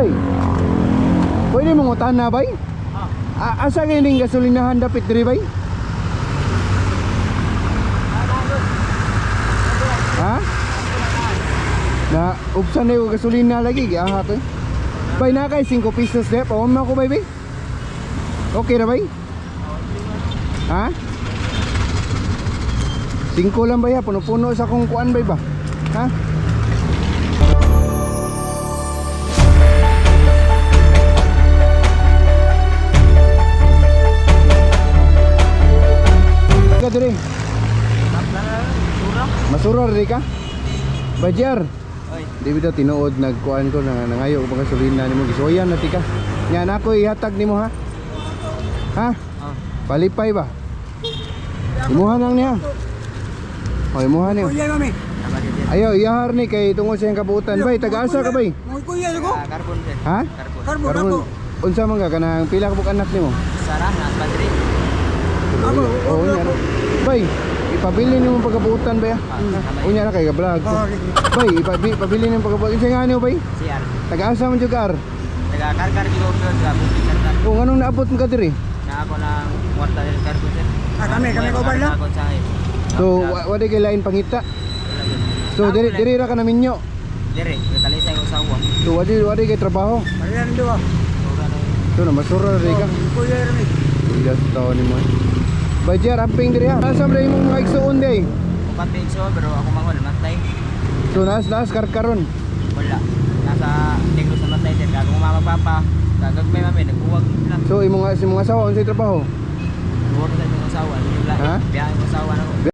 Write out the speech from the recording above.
Bay, pwede mong utahan na bay? Asa galing gasolinahan dapit diri bay? Ha? Na ubsan na yung gasolina lagi giahat eh. Bay na kay 5 pesos de, pawon mo ko bay bay. Okay na bay? Ha? 5 lang bay ha, puno-puno sa kong kuan bay ba? Ha? Diri. Masura rin ka? Bajar. Di bitaw tinuod nagkuan ko na nangayo ko gasolina nimo gisuyan na tika. Nya nako ihatag nimo ha. Ha? Palipay ba? Imuha nang niya. Oy, imuha niyo. Ayo iyahar ni kay tungod sa iyang kabuutan bay, taga-asa ka bay? Kuya ko. Carbon sir. Ha? Carbon. Unsa man ka kanang pila ka buk anak nimo? Sarah na battery. Oo nya. Bay, ipabili nimo pagkabuutan bay. Unya na kay ka vlog. Bay, ipabili nimo pagkabuutan. Unsa nga niyo bay? CR. Taga-asa man jud ka ar? Taga karkar di ko sa bukid karkar. Kung anong naabot mo ka diri? Na ako ng kwarta del carbon sir. Kami ko ba lang? So, wala kay lain pangita. So, diri ra ka na minyo. Dire, natalisay ko sa uwa. So, wala kay trabaho. Marian dua. So, na masura rin ka. Kuya Rami. Ilas taon ni mo. Bajar, amping diri ha. Nasa mo mong mga igsuon day. Kapatid so pero ako mangon matay. So, nas karkaron. Wala. Nasa negros na matay sir. Kung mama papa, gagagmay mami nagbuwag lang. So, si mga asawa unsay trabaho? Buwag sa yung asawa. Ha? Biyahe ng asawa na ko.